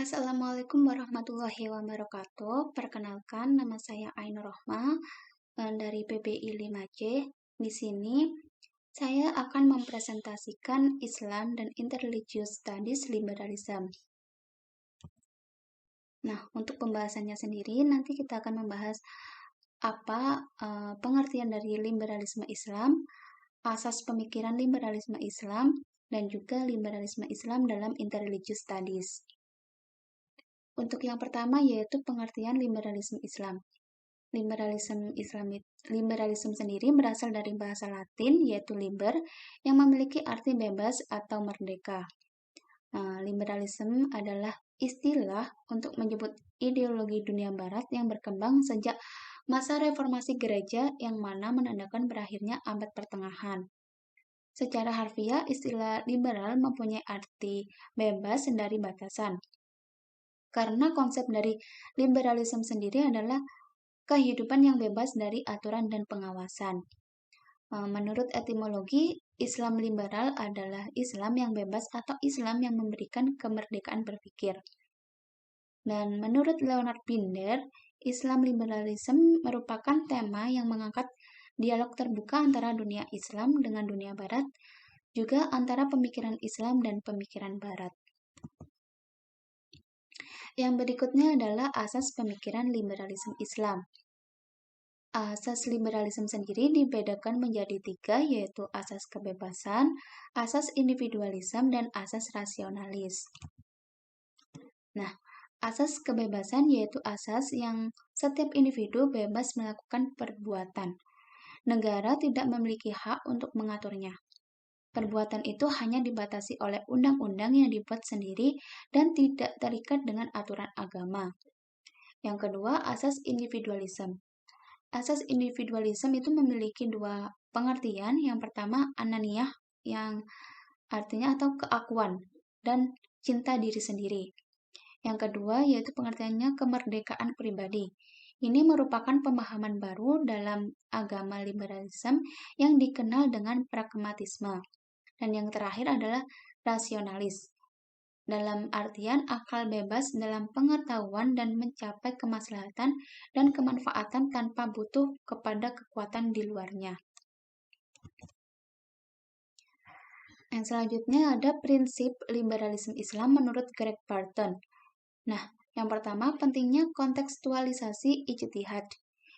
Assalamualaikum warahmatullahi wabarakatuh. Perkenalkan, nama saya Ainur Rohma dari PBI 5C. Di sini saya akan mempresentasikan Islam dan Interreligious Studies Liberalism. Nah, untuk pembahasannya sendiri, nanti kita akan membahas apa pengertian dari liberalisme Islam, asas pemikiran liberalisme Islam, dan juga liberalisme Islam dalam Interreligious Studies. Untuk yang pertama yaitu pengertian liberalisme Islam. Liberalisme sendiri berasal dari bahasa Latin yaitu liber yang memiliki arti bebas atau merdeka. Liberalisme adalah istilah untuk menyebut ideologi dunia barat yang berkembang sejak masa reformasi gereja yang mana menandakan berakhirnya abad pertengahan. Secara harfiah, istilah liberal mempunyai arti bebas dari batasan. Karena konsep dari liberalisme sendiri adalah kehidupan yang bebas dari aturan dan pengawasan. Menurut etimologi, Islam liberal adalah Islam yang bebas atau Islam yang memberikan kemerdekaan berpikir. Dan menurut Leonard Binder, Islam liberalisme merupakan tema yang mengangkat dialog terbuka antara dunia Islam dengan dunia Barat, juga antara pemikiran Islam dan pemikiran Barat. Yang berikutnya adalah asas pemikiran liberalisme Islam. Asas liberalisme sendiri dibedakan menjadi 3, yaitu asas kebebasan, asas individualisme, dan asas rasionalis. Nah, asas kebebasan yaitu asas yang setiap individu bebas melakukan perbuatan. Negara tidak memiliki hak untuk mengaturnya. Perbuatan itu hanya dibatasi oleh undang-undang yang dibuat sendiri dan tidak terikat dengan aturan agama. Yang kedua, asas individualisme. Asas individualisme itu memiliki 2 pengertian. Yang pertama, ananiyah, yang artinya atau keakuan dan cinta diri sendiri. Yang kedua, yaitu pengertiannya kemerdekaan pribadi. Ini merupakan pemahaman baru dalam agama liberalisme yang dikenal dengan pragmatisme. Dan yang terakhir adalah rasionalis. Dalam artian akal bebas dalam pengetahuan dan mencapai kemaslahatan dan kemanfaatan tanpa butuh kepada kekuatan di luarnya. Yang selanjutnya ada prinsip liberalisme Islam menurut Greg Barton. Nah, yang pertama pentingnya kontekstualisasi ijtihad.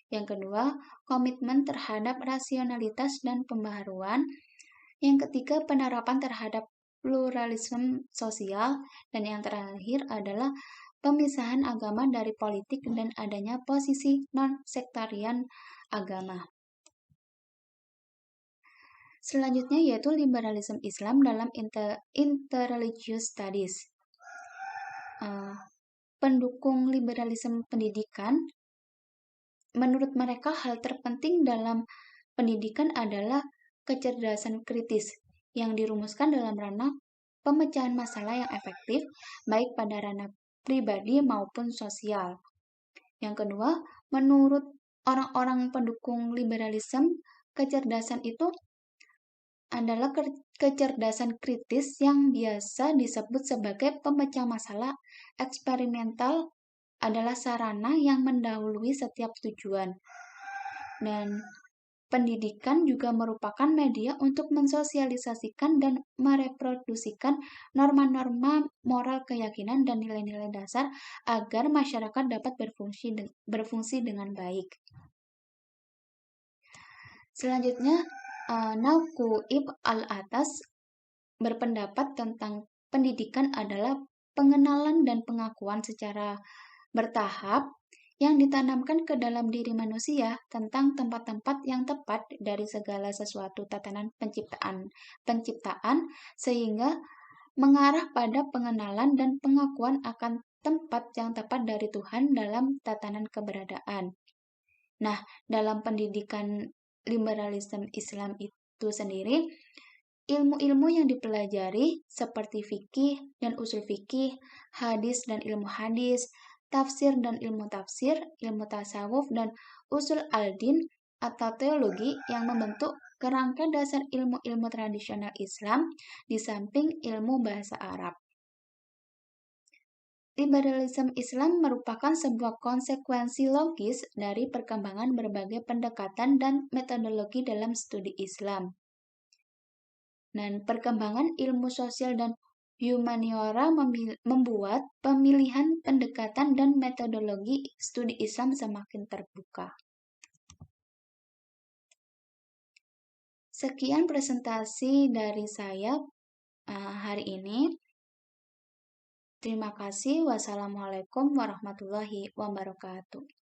Yang kedua, komitmen terhadap rasionalitas dan pembaharuan. Yang ketiga, penerapan terhadap pluralisme sosial. Dan yang terakhir adalah pemisahan agama dari politik dan adanya posisi non-sektarian agama. Selanjutnya yaitu liberalisme Islam dalam Interreligious Studies. Pendukung liberalisme pendidikan, menurut mereka hal terpenting dalam pendidikan adalah kecerdasan kritis yang dirumuskan dalam ranah pemecahan masalah yang efektif, baik pada ranah pribadi maupun sosial. Yang kedua, menurut orang-orang pendukung liberalisme, kecerdasan itu adalah kecerdasan kritis yang biasa disebut sebagai pemecah masalah eksperimental adalah sarana yang mendahului setiap tujuan. Dan pendidikan juga merupakan media untuk mensosialisasikan dan mereproduksikan norma-norma moral keyakinan dan nilai-nilai dasar agar masyarakat dapat berfungsi dengan baik. Selanjutnya, Naukuib al-Atas berpendapat tentang pendidikan adalah pengenalan dan pengakuan secara bertahap yang ditanamkan ke dalam diri manusia tentang tempat-tempat yang tepat dari segala sesuatu tatanan penciptaan sehingga mengarah pada pengenalan dan pengakuan akan tempat yang tepat dari Tuhan dalam tatanan keberadaan. Nah, dalam pendidikan liberalisme Islam itu sendiri, ilmu-ilmu yang dipelajari seperti fikih dan usul fikih, hadis dan ilmu hadis, tafsir dan ilmu tafsir, ilmu tasawuf dan usul al-din atau teologi yang membentuk kerangka dasar ilmu-ilmu tradisional Islam di samping ilmu bahasa Arab. Liberalisme Islam merupakan sebuah konsekuensi logis dari perkembangan berbagai pendekatan dan metodologi dalam studi Islam. Dan perkembangan ilmu sosial dan humaniora membuat pemilihan pendekatan dan metodologi studi Islam semakin terbuka. Sekian presentasi dari saya hari ini. Terima kasih. Wassalamualaikum warahmatullahi wabarakatuh.